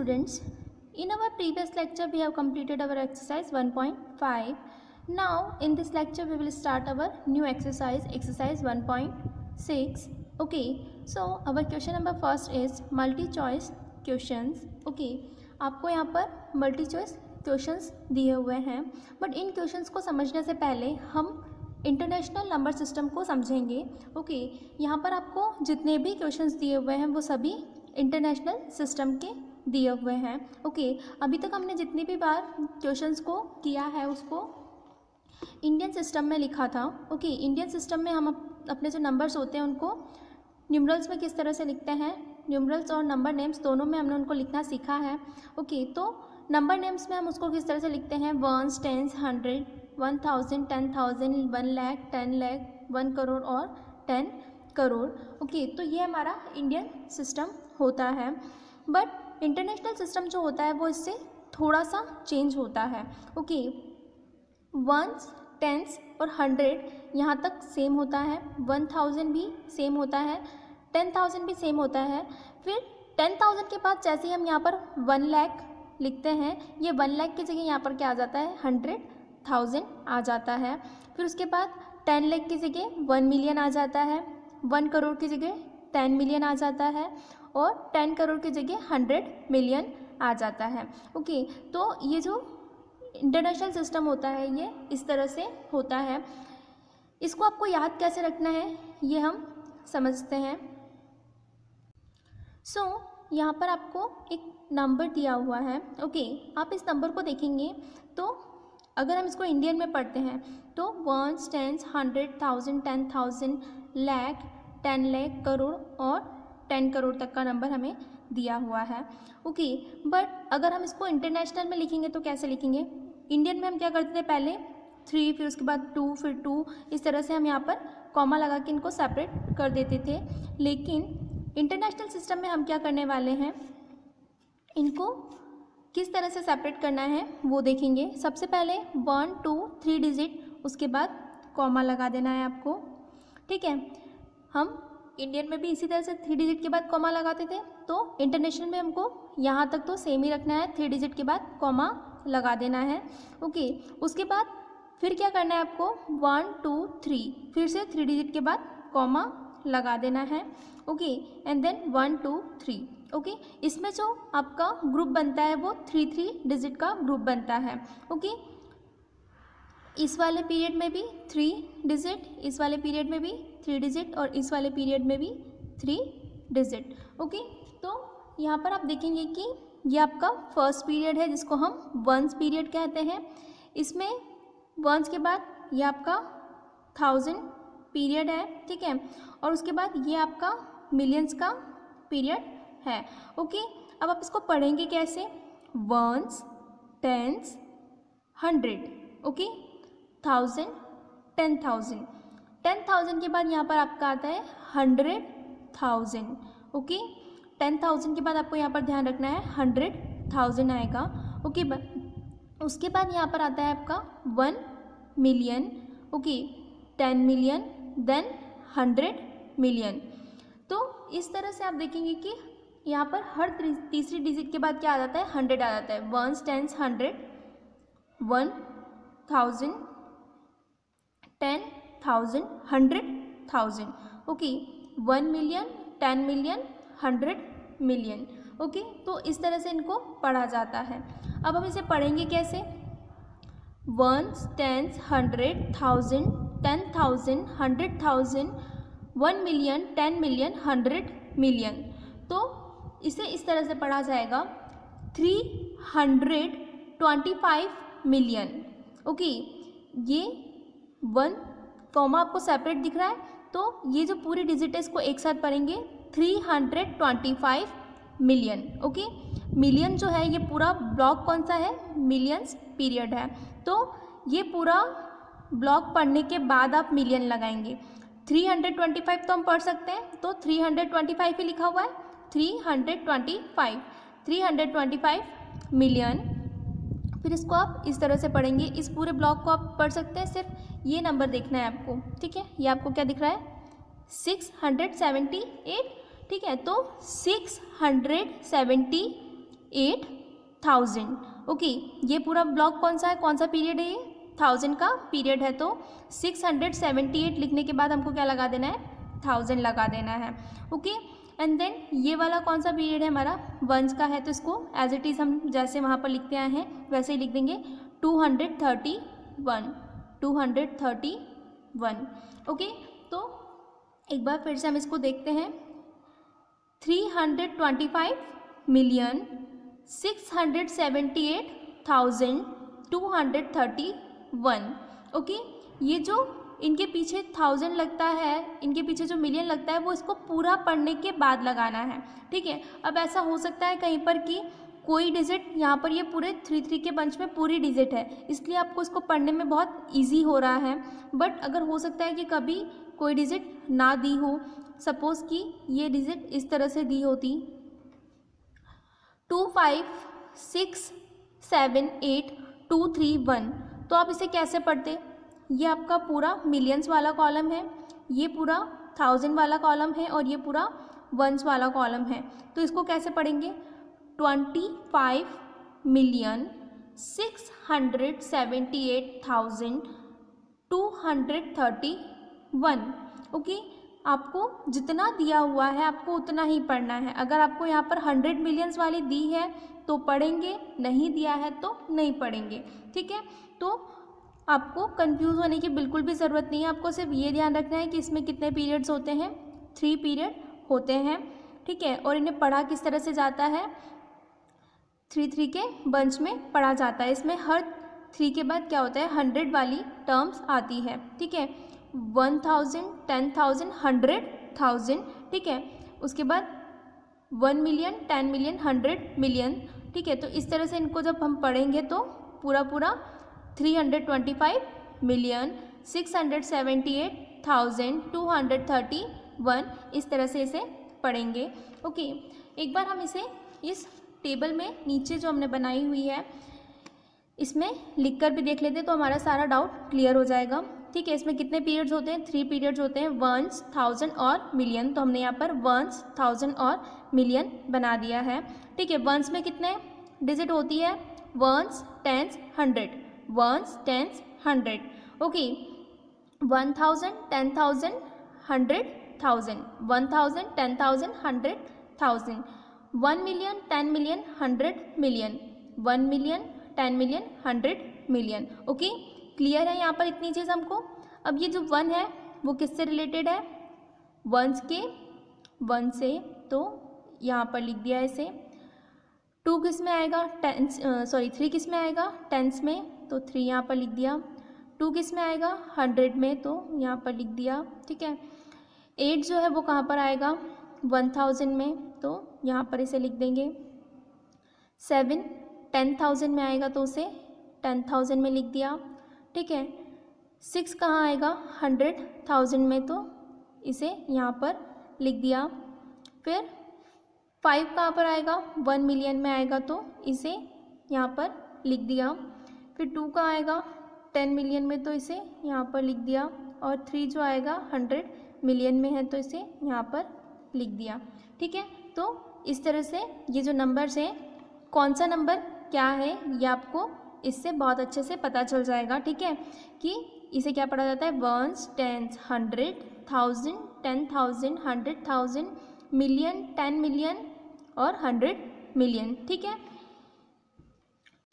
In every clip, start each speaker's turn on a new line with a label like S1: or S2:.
S1: students, in our previous lecture we have completed our exercise 1.5. Now in this lecture we will start our new exercise 1.6. Okay, so our question number first is multi choice questions. Okay, आपको यहाँ पर multi choice questions दिए हुए हैं, but in questions को समझने से पहले हम इंटरनेशनल नंबर सिस्टम को समझेंगे. ओके, यहाँ पर आपको जितने भी क्वेश्चंस दिए हुए हैं वो सभी इंटरनेशनल सिस्टम के दिए हुए हैं. ओके, अभी तक हमने जितनी भी बार क्वेश्चंस को किया है उसको इंडियन सिस्टम में लिखा था. ओके, इंडियन सिस्टम में हम अपने जो नंबर्स होते हैं उनको न्यूमरल्स में किस तरह से लिखते हैं, न्यूमरल्स और नंबर नेम्स दोनों में हमने उनको लिखना सीखा है. ओके, तो नंबर नेम्स में हम उसको किस तरह से लिखते हैं, 1s, 10s, 100, 1000, 10,000, 1 लाख, 10 लाख, 1 करोड़ और 10 करोड़. ओके, तो ये हमारा इंडियन सिस्टम होता है. बट इंटरनेशनल सिस्टम जो होता है वो इससे थोड़ा सा चेंज होता है. ओके, 1s, 10s और 100 यहाँ तक सेम होता है, 1000 भी सेम होता है, 10,000 भी सेम होता है. फिर 10,000 के बाद जैसे ही हम यहाँ पर 1 लाख लिखते हैं, ये 1 लाख की जगह यहाँ पर क्या आ जाता है, 100,000 आ जाता है. फिर उसके बाद 10 लाख की जगह 1 मिलियन आ जाता है, 1 करोड़ की जगह 10 मिलियन आ जाता है और 10 करोड़ की जगह 100 मिलियन आ जाता है. ओके, तो ये जो इंटरनेशनल सिस्टम होता है ये इस तरह से होता है. इसको आपको याद कैसे रखना है ये हम समझते हैं. यहाँ पर आपको एक नंबर दिया हुआ है. ओके, आप इस नंबर को देखेंगे तो अगर हम इसको इंडियन में पढ़ते हैं तो 1s, 10s, 100, 1000, 10,000, लाख, 10 लाख, करोड़ और 10 करोड़ तक का नंबर हमें दिया हुआ है. ओके, बट अगर हम इसको इंटरनेशनल में लिखेंगे तो कैसे लिखेंगे, इंडियन में हम क्या करते थे, पहले 3, फिर उसके बाद 2, फिर 2, इस तरह से हम यहाँ पर कॉमा लगा के इनको सेपरेट कर देते थे. लेकिन इंटरनेशनल सिस्टम में हम क्या करने वाले हैं, इनको किस तरह से सेपरेट करना है वो देखेंगे. सबसे पहले 1, 2, 3 डिजिट, उसके बाद कॉमा लगा देना है आपको. ठीक है, हम इंडियन में भी इसी तरह से 3 डिजिट के बाद कॉमा लगाते थे, तो इंटरनेशनल में हमको यहाँ तक तो सेम ही रखना है, 3 डिजिट के बाद कॉमा लगा देना है. ओके, उसके बाद फिर क्या करना है आपको, 1, 2, 3, फिर से 3 डिजिट के बाद कॉमा लगा देना है. Okay, and then 1, 2, 3. ओके, इसमें जो आपका ग्रुप बनता है वो 3 डिजिट का ग्रुप बनता है. ओके, इस वाले पीरियड में भी 3 डिजिट, इस वाले पीरियड में भी 3 डिजिट और इस वाले पीरियड में भी 3 डिजिट. ओके, तो यहाँ पर आप देखेंगे कि ये आपका फर्स्ट पीरियड है जिसको हम 1s पीरियड कहते हैं. इसमें 1s के बाद ये आपका 1000 पीरियड है. ठीक है, और उसके बाद ये आपका मिलियंस का पीरियड है. ओके, अब आप इसको पढ़ेंगे कैसे, 1s, 10s, 100. ओके, 1000, 10,000, 10,000 के बाद यहाँ पर आपका आता है 100,000. ओके, 10,000 के बाद आपको यहाँ पर ध्यान रखना है 100,000 आएगा. ओके, उसके बाद यहाँ पर आता है आपका 1 million. Okay, 10 million, then 100 million. तो इस तरह से आप देखेंगे कि यहाँ पर हर तीसरी डिजिट के बाद क्या आ जाता है, 100 आ जाता है. 1s, 10s, 100, 1,000, 10,000, 100,000. Okay, 1 million, 10 million, 100 million. Okay, तो इस तरह से इनको पढ़ा जाता है. अब हम इसे पढ़ेंगे कैसे, 1s, 10s, 100, 1000, 10,000, 100,000, 1 million, 10 million, 100 million. तो इसे इस तरह से पढ़ा जाएगा 325 मिलियन. ओके, ये 1 कॉमा आपको सेपरेट दिख रहा है, तो ये जो पूरी डिजिट है इसको एक साथ पढ़ेंगे 325 मिलियन. ओके, मिलियन जो है ये पूरा ब्लॉक कौन सा है, मिलियंस पीरियड है. तो ये पूरा ब्लॉक पढ़ने के बाद आप मिलियन लगाएंगे. 325 तो हम पढ़ सकते हैं, तो 325 ही लिखा हुआ है, 325 मिलियन. फिर इसको आप इस तरह से पढ़ेंगे, इस पूरे ब्लॉक को आप पढ़ सकते हैं, सिर्फ ये नंबर देखना है आपको. ठीक है, ये आपको क्या दिख रहा है, 678. ठीक है, तो 678 8,000। ओके, ये पूरा ब्लॉक कौन सा है, कौन सा पीरियड है, ये 1000 का पीरियड है। तो 678 लिखने के बाद हमको क्या लगा देना है, 1000 लगा देना है। ओके, एंड देन ये वाला कौन सा पीरियड है, हमारा वंस का है, तो इसको एज इट इज़ हम जैसे वहाँ पर लिखते आए हैं वैसे ही लिख देंगे 231। ओके, तो एक बार फिर से हम इसको देखते हैं। 325,678,231। ओके, ये जो इनके पीछे 1000 लगता है, इनके पीछे जो मिलियन लगता है, वो इसको पूरा पढ़ने के बाद लगाना है। ठीक है, अब ऐसा हो सकता है कहीं पर कि कोई डिजिट यहाँ पर ये पूरे 3 के बंच में पूरी डिजिट है, इसलिए आपको इसको पढ़ने में बहुत इजी हो रहा है। बट अगर हो सकता है कि कभी कोई डिजिट ना दी हो, सपोज कि ये डिजिट इस तरह से दी होती 25678,231, तो आप इसे कैसे पढ़ते, ये आपका पूरा मिलियंस वाला कॉलम है, ये पूरा 1000 वाला कॉलम है और ये पूरा वंस वाला कॉलम है। तो इसको कैसे पढ़ेंगे, 25,678,231। ओके, आपको जितना दिया हुआ है आपको उतना ही पढ़ना है। अगर आपको यहाँ पर 100 मिलियंस वाली दी है तो पढ़ेंगे, नहीं दिया है तो नहीं पढ़ेंगे। ठीक है, तो आपको कंफ्यूज होने की बिल्कुल भी ज़रूरत नहीं है। आपको सिर्फ ये ध्यान रखना है कि इसमें कितने पीरियड्स होते हैं, 3 पीरियड होते हैं। ठीक है, और इन्हें पढ़ा किस तरह से जाता है, 3 के बंच में पढ़ा जाता है। इसमें हर 3 के बाद क्या होता है, 100 वाली टर्म्स आती है। ठीक है, 1000, 10,000, 100,000। ठीक है, उसके बाद 1 मिलियन, 10 मिलियन, 100 मिलियन। ठीक है, तो इस तरह से इनको जब हम पढ़ेंगे तो पूरा 325,678,231 इस तरह से इसे पढ़ेंगे। ओके, एक बार हम इसे इस टेबल में नीचे जो हमने बनाई हुई है इसमें लिख कर भी देख लेते हैं तो हमारा सारा डाउट क्लियर हो जाएगा। ठीक है, इसमें कितने पीरियड्स होते हैं, 3 पीरियड्स होते हैं, वंस, 1000 और मिलियन। तो हमने यहाँ पर वंस, 1000 और मिलियन बना दिया है। ठीक है, वंस में कितने डिजिट होती है, ones, tens, 100, ones, tens, 100। Okay, 1000, 10,000, 100,000, 1000, 10,000, 100,000, 1 million, 10 million, 100 million, 1 million, 10 million, 100 million. Okay, clear है यहाँ पर इतनी चीज़ हमको। अब ये जो 1 है वो किससे रिलेटेड है, वंस के 1 से, तो यहाँ पर लिख दिया इसे। 2 किस में आएगा, 3 किस में आएगा, टेंस में, तो 3 यहाँ पर लिख दिया। 2 किस में आएगा, 100 में, तो यहाँ पर लिख दिया। ठीक है, 8 जो है वो कहाँ पर आएगा, 1000 में, तो यहाँ पर इसे लिख देंगे। 7 10,000 में आएगा तो उसे 10,000 में लिख दिया। ठीक है, 6 कहाँ आएगा, 100,000 में, तो इसे यहाँ पर लिख दिया। फिर 5 कहाँ पर आएगा, 1 मिलियन में आएगा, तो इसे यहाँ पर लिख दिया। फिर 2 कहाँ आएगा, 10 मिलियन में, तो इसे यहाँ पर लिख दिया। और 3 जो आएगा 100 मिलियन में है, तो इसे यहाँ पर लिख दिया। ठीक है, तो इस तरह से ये जो नंबर्स हैं, कौन सा नंबर क्या है ये आपको इससे बहुत अच्छे से पता चल जाएगा। ठीक है, कि इसे क्या पढ़ा जाता है, वंस, टेंस, 100, 1000, 10,000, 100,000, मिलियन, 10 मिलियन और 100 मिलियन। ठीक है,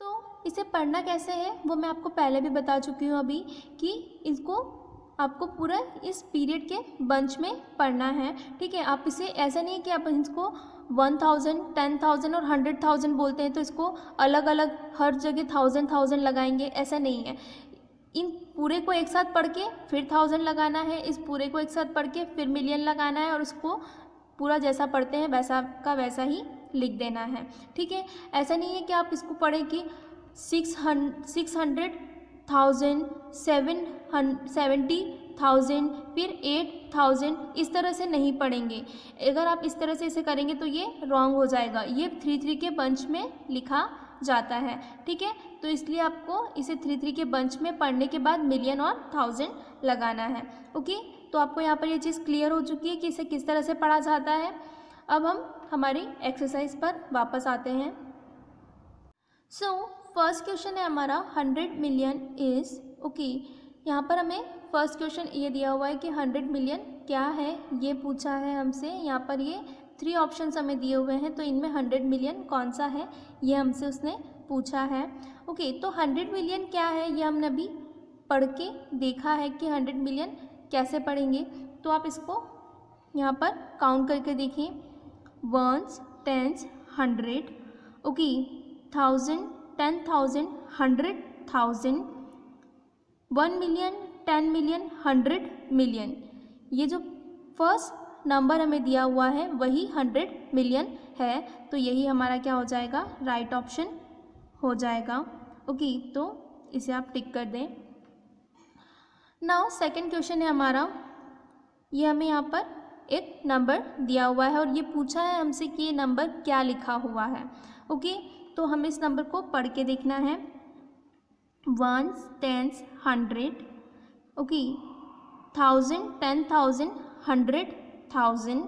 S1: तो इसे पढ़ना कैसे है वो मैं आपको पहले भी बता चुकी हूँ अभी, कि इसको आपको पूरा इस पीरियड के बंच में पढ़ना है। ठीक है, आप इसे ऐसा नहीं कि आप इसको 1000, 10,000 और 100,000 बोलते हैं तो इसको अलग अलग हर जगह 1000 लगाएंगे, ऐसा नहीं है। इन पूरे को एक साथ पढ़ के फिर 1000 लगाना है, इस पूरे को एक साथ पढ़ के फिर मिलियन लगाना है, और उसको पूरा जैसा पढ़ते हैं वैसा का वैसा ही लिख देना है। ठीक है, ऐसा नहीं है कि आप इसको पढ़ें कि 600,000, 70,000 फिर 8,000, इस तरह से नहीं पढ़ेंगे। अगर आप इस तरह से इसे करेंगे तो ये रॉन्ग हो जाएगा। ये 3 के बंच में लिखा जाता है। ठीक है, तो इसलिए आपको इसे 3 के बंच में पढ़ने के बाद मिलियन और 1000 लगाना है। ओके, तो आपको यहाँ पर ये चीज़ क्लियर हो चुकी है कि इसे किस तरह से पढ़ा जाता है। अब हम हमारी एक्सरसाइज पर वापस आते हैं। सो फर्स्ट क्वेश्चन है हमारा 100 मिलियन इज़ ओके। यहाँ पर हमें फर्स्ट क्वेश्चन ये दिया हुआ है कि 100 मिलियन क्या है, ये पूछा है हमसे। यहाँ पर ये 3 ऑप्शंस हमें दिए हुए हैं, तो इनमें 100 मिलियन कौन सा है ये हमसे उसने पूछा है। ओके, तो 100 मिलियन क्या है ये हमने अभी पढ़ के देखा है कि 100 मिलियन कैसे पढ़ेंगे। तो आप इसको यहाँ पर काउंट करके देखिए, 1s, 10s, 100, okay, 1000, 10,000, 100,000, 1 million, 10 million, 100 million. ये जो फर्स्ट नंबर हमें दिया हुआ है वही 100 मिलियन है, तो यही हमारा क्या हो जाएगा, राइट ऑप्शन हो जाएगा। ओके, तो इसे आप टिक कर दें। नाउ सेकंड क्वेश्चन है हमारा, ये हमें यहाँ पर एक नंबर दिया हुआ है और ये पूछा है हमसे कि ये नंबर क्या लिखा हुआ है। ओके, तो हमें इस नंबर को पढ़ के देखना है, 1s, 10s, 100, ओके, 1000, 10,000, 100,000,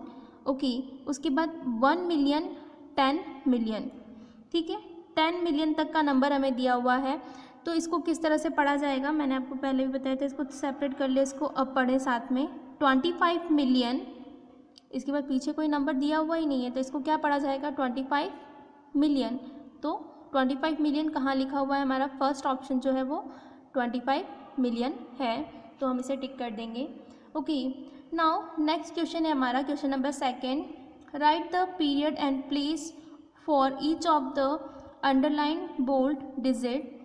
S1: ओके, उसके बाद 1 मिलियन, 10 मिलियन। ठीक है, 10 मिलियन तक का नंबर हमें दिया हुआ है, तो इसको किस तरह से पढ़ा जाएगा, मैंने आपको पहले भी बताया था, इसको सेपरेट कर लिया, इसको अब पढ़ें साथ में। 25 मिलियन, इसके बाद पीछे कोई नंबर दिया हुआ ही नहीं है, तो इसको क्या पढ़ा जाएगा, 25 मिलियन। तो 25 मिलियन कहाँ लिखा हुआ है, हमारा फर्स्ट ऑप्शन जो है वो 25 मिलियन है, तो हम इसे टिक कर देंगे। ओके, नाउ नेक्स्ट क्वेश्चन है हमारा, question number second, write the period and place for each of the underline bold digit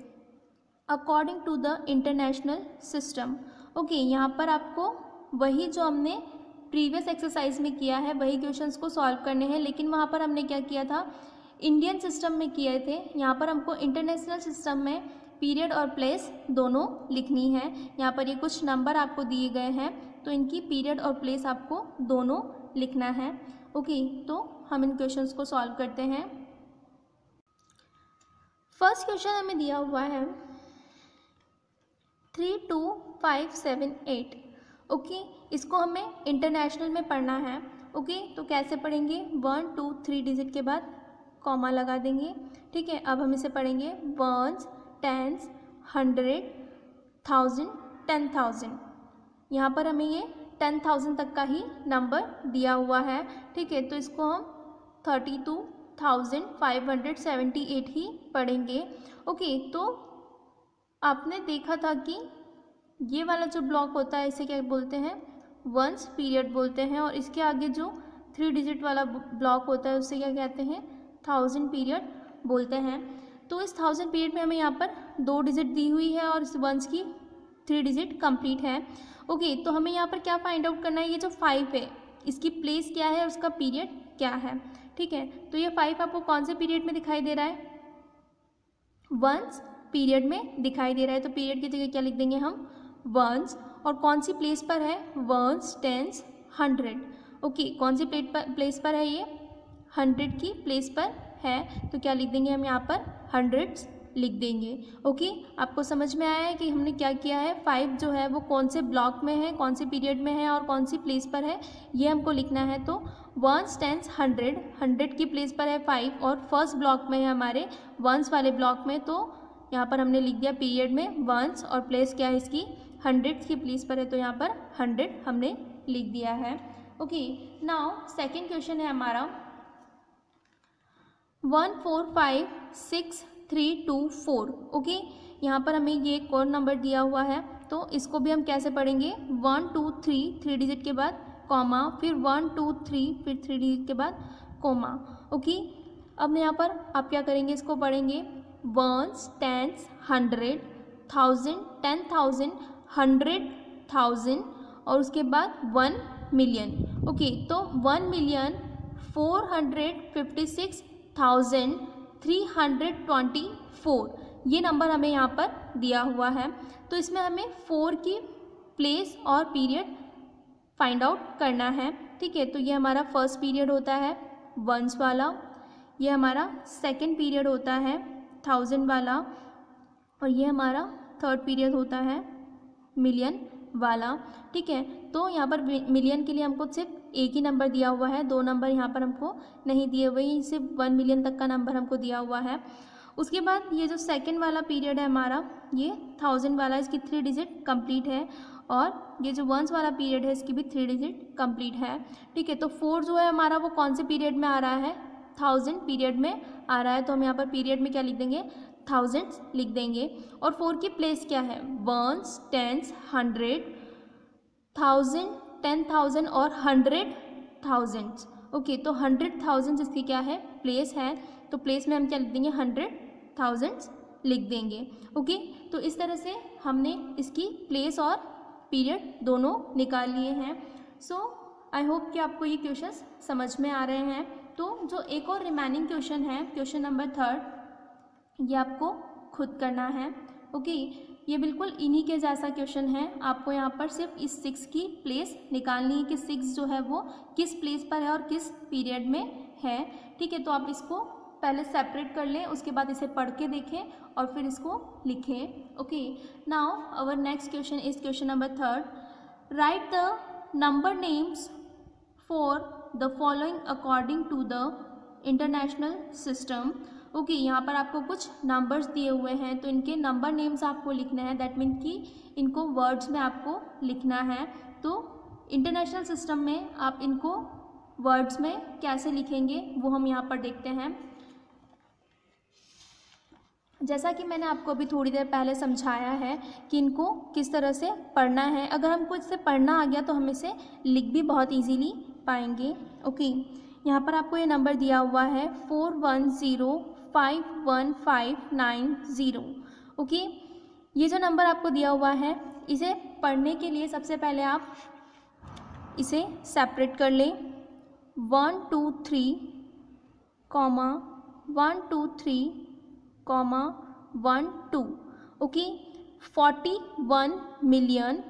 S1: according to the international system. Okay, यहाँ पर आपको वही जो हमने प्रीवियस एक्सरसाइज में किया है वही क्वेश्चंस को सॉल्व करने हैं, लेकिन वहाँ पर हमने क्या किया था, इंडियन सिस्टम में किए थे। यहाँ पर हमको इंटरनेशनल सिस्टम में पीरियड और प्लेस दोनों लिखनी है। यहाँ पर ये कुछ नंबर आपको दिए गए हैं, तो इनकी पीरियड और प्लेस आपको दोनों लिखना है। ओके, तो हम इन क्वेश्चंस को सॉल्व करते हैं। फर्स्ट क्वेश्चन हमें दिया हुआ है 32578। ओके, इसको हमें इंटरनेशनल में पढ़ना है। ओके, तो कैसे पढ़ेंगे, 1 2 3 डिजिट के बाद कॉमा लगा देंगे। ठीक है, अब हम इसे पढ़ेंगे 1s, 10s, 100, 1000, 10,000। यहाँ पर हमें ये 10,000 तक का ही नंबर दिया हुआ है। ठीक है, तो इसको हम 32,578 ही पढ़ेंगे। ओके, तो आपने देखा था कि ये वाला जो ब्लॉक होता है इसे क्या बोलते हैं, वंस पीरियड बोलते हैं, और इसके आगे जो 3 डिजिट वाला ब्लॉक होता है उसे क्या कहते हैं, 1000 पीरियड बोलते हैं। तो इस 1000 पीरियड में हमें यहाँ पर 2 डिजिट दी हुई है और इस वंस की 3 डिजिट कंप्लीट है। ओके, तो हमें यहाँ पर क्या फाइंड आउट करना है, ये जो 5 है इसकी प्लेस क्या है, उसका पीरियड क्या है। ठीक है, तो ये 5 आपको कौन से पीरियड में दिखाई दे रहा है, वंस पीरियड में दिखाई दे रहा है, तो पीरियड की जगह क्या लिख देंगे हम, वंस, और कौन सी प्लेस पर है, वंस, 10s, 100। ओके, कौन सी प्लेस पर है, ये 100 की प्लेस पर है, तो क्या लिख देंगे हम यहाँ पर, 100s लिख देंगे। ओके, आपको समझ में आया है कि हमने क्या किया है, 5 जो है वो कौन से ब्लॉक में है, कौन से पीरियड में है और कौन सी प्लेस पर है, ये हमको लिखना है। तो 1s, 10s, 100, 100 की प्लेस पर है 5 और फर्स्ट ब्लॉक में है हमारे वंस वाले ब्लॉक में, तो यहाँ पर हमने लिख दिया पीरियड में वंस और प्लेस क्या है इसकी 100 की प्लेस पर है, तो यहाँ पर 100 हमने लिख दिया है। ओके, नाउ सेकेंड क्वेश्चन है हमारा 1456324। ओके, यहाँ पर हमें ये एक और नंबर दिया हुआ है, तो इसको भी हम कैसे पढ़ेंगे, 1 2 3 3 डिजिट के बाद कॉमा, फिर 1 2 3 फिर 3 डिजिट के बाद कॉमा। ओके, अब यहाँ पर आप क्या करेंगे, इसको पढ़ेंगे 1s, 10s, 100, 1000, 10,000, 100,000 और उसके बाद 1 मिलियन। ओके, तो 1,456,324 ये नंबर हमें यहाँ पर दिया हुआ है। तो इसमें हमें 4 की प्लेस और पीरियड फाइंड आउट करना है। ठीक है, तो ये हमारा फर्स्ट पीरियड होता है वंस वाला, ये हमारा सेकंड पीरियड होता है 1000 वाला, और ये हमारा थर्ड पीरियड होता है मिलियन वाला। ठीक है, तो यहाँ पर मिलियन के लिए हमको सिर्फ एक ही नंबर दिया हुआ है, 2 नंबर यहाँ पर हमको नहीं दिए हुए, सिर्फ 1 मिलियन तक का नंबर हमको दिया हुआ है। उसके बाद ये जो सेकंड वाला पीरियड है हमारा, ये 1000 वाला, इसकी 3 डिजिट कंप्लीट है, और ये जो वंस वाला पीरियड है इसकी भी 3 डिजिट कंप्लीट है। ठीक है, तो 4 जो है हमारा वो कौन से पीरियड में आ रहा है, 1000 पीरियड में आ रहा है, तो हम यहाँ पर पीरियड में क्या लिख देंगे, 1000 लिख देंगे। और 4 की प्लेस क्या है, वंस, टेंस, 100, 1000, 10,000 और 100,000। ओके, तो 100,000 इसकी क्या है, प्लेस है, तो प्लेस में हम क्या लिख देंगे, 100,000 लिख देंगे। ओके, तो इस तरह से हमने इसकी प्लेस और पीरियड दोनों निकाल लिए हैं। सो आई होप कि आपको ये क्वेश्चंस समझ में आ रहे हैं। तो जो एक और रिमेनिंग क्वेश्चन है, क्वेश्चन नंबर 3, ये आपको खुद करना है। ओके, ये बिल्कुल इन्हीं के जैसा क्वेश्चन है। आपको यहाँ पर सिर्फ इस 6 की प्लेस निकालनी है कि 6 जो है वो किस प्लेस पर है और किस पीरियड में है। ठीक है, तो आप इसको पहले सेपरेट कर लें, उसके बाद इसे पढ़ के देखें और फिर इसको लिखें। Okay, now our next question is question number 3, write the number names for the following according to the international system. Okay, यहाँ पर आपको कुछ नंबर्स दिए हुए हैं, तो इनके नंबर नेम्स आपको लिखने हैं, दैट मीन कि इनको वर्ड्स में आपको लिखना है। तो इंटरनेशनल सिस्टम में आप इनको वर्ड्स में कैसे लिखेंगे वो हम यहाँ पर देखते हैं। जैसा कि मैंने आपको अभी थोड़ी देर पहले समझाया है कि इनको किस तरह से पढ़ना है। अगर हमको इससे पढ़ना आ गया तो हम इसे लिख भी बहुत इजीली पाएंगे। ओके, यहाँ पर आपको ये नंबर दिया हुआ है 41051590। ओके, ये जो नंबर आपको दिया हुआ है, इसे पढ़ने के लिए सबसे पहले आप इसे सेपरेट कर लें, 1 2 3 कॉमा 1 2 3 कॉमा 1 2। ओके, 41 मिलियन,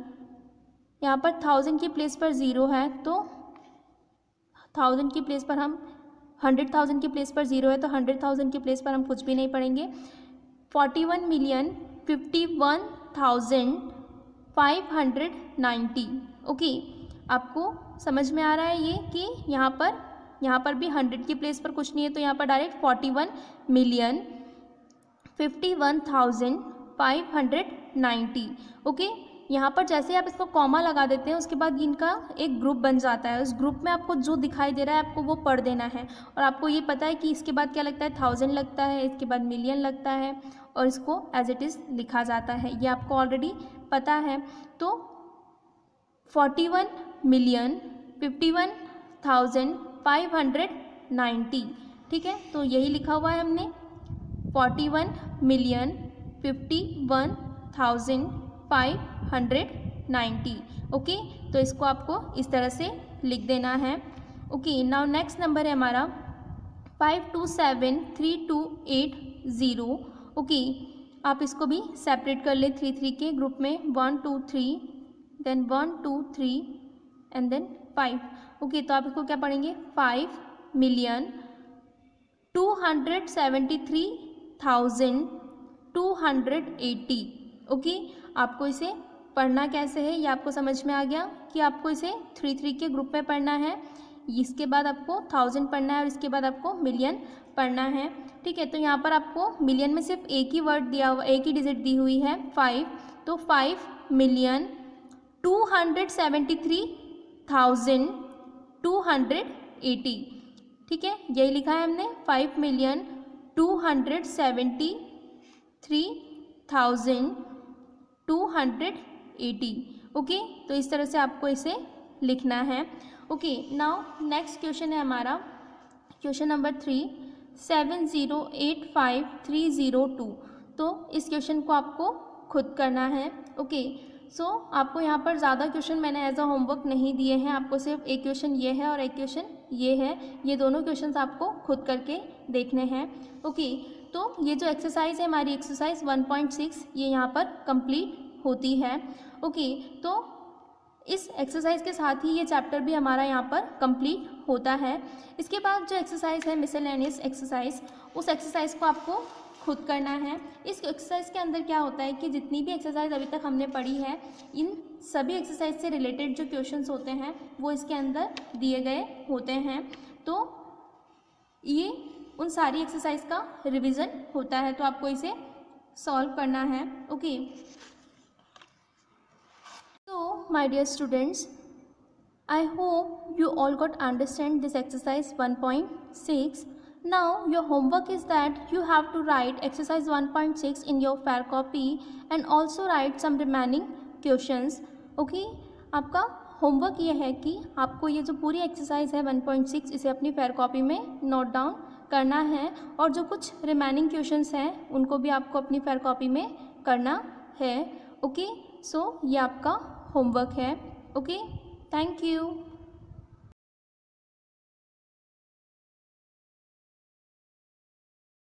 S1: यहाँ पर 1000 की प्लेस पर 0 है, तो 1000 की प्लेस पर हम 100,000 की प्लेस पर 0 है, तो 100,000 की प्लेस पर हम कुछ भी नहीं पढ़ेंगे। 41,51,590। ओके, आपको समझ में आ रहा है ये कि यहाँ पर भी 100 की प्लेस पर कुछ नहीं है, तो यहाँ पर डायरेक्ट 41,51,590। ओके, यहाँ पर जैसे आप इसको कॉमा लगा देते हैं उसके बाद इनका एक ग्रुप बन जाता है। उस ग्रुप में आपको जो दिखाई दे रहा है आपको वो पढ़ देना है, और आपको ये पता है कि इसके बाद क्या लगता है, 1000 लगता है, इसके बाद मिलियन लगता है, और इसको एज इट इज़ लिखा जाता है, ये आपको ऑलरेडी पता है। तो 41,51,590, ठीक है, तो यही लिखा हुआ है हमने, 41,51,590। ओके, तो इसको आपको इस तरह से लिख देना है। ओके, नाउ नेक्स्ट नंबर है हमारा 5273,280। ओके, आप इसको भी सेपरेट कर लें 3 3 के ग्रुप में, 1 2 3 देन 1 2 3 एंड देन 5। ओके, तो आप इसको क्या पढ़ेंगे, 5,273,280। ओके, आपको इसे पढ़ना कैसे है ये आपको समझ में आ गया कि आपको इसे 3 3 के ग्रुप में पढ़ना है, इसके बाद आपको 1000 पढ़ना है और इसके बाद आपको मिलियन पढ़ना है। ठीक है, तो यहाँ पर आपको मिलियन में सिर्फ एक ही वर्ड दिया हुआ, एक ही डिजिट दी हुई है 5, तो 5,273,280। ठीक है, यही लिखा है हमने, 5,273,280। ओके, तो इस तरह से आपको इसे लिखना है। ओके, नाउ नेक्स्ट क्वेश्चन है हमारा क्वेश्चन नंबर 3, 7,085,302। तो इस क्वेश्चन को आपको खुद करना है। ओके, सो आपको यहाँ पर ज़्यादा क्वेश्चन मैंने एज अ होमवर्क नहीं दिए हैं, आपको सिर्फ एक क्वेश्चन ये है और एक क्वेश्चन ये है, ये दोनों क्वेश्चंस आपको खुद करके देखने हैं। ओके, तो ये जो एक्सरसाइज है हमारी एक्सरसाइज 1.6 ये यहाँ पर कंप्लीट होती है। ओके, तो इस एक्सरसाइज के साथ ही ये चैप्टर भी हमारा यहाँ पर कंप्लीट होता है। इसके बाद जो एक्सरसाइज है मिसलेनियस एक्सरसाइज, उस एक्सरसाइज को आपको खुद करना है। इस एक्सरसाइज के अंदर क्या होता है कि जितनी भी एक्सरसाइज अभी तक हमने पढ़ी है, इन सभी एक्सरसाइज से रिलेटेड जो क्वेश्चंस होते हैं वो इसके अंदर दिए गए होते हैं। तो ये उन सारी एक्सरसाइज का रिवीजन होता है, तो आपको इसे सॉल्व करना है। Okay, so my dear students, I hope you all got understand this exercise 1.6. Now your homework is that you have to write exercise 1.6 in your fair copy and also write some remaining questions. Okay, आपका homework ये है कि आपको ये जो पूरी exercise है 1.6 इसे अपनी फेयर कॉपी में नोट डाउन करना है और जो कुछ रिमेनिंग क्वेश्चंस हैं उनको भी आपको अपनी फेयर कॉपी में करना है। ओके, सो ये आपका होमवर्क है। Okay, thank you.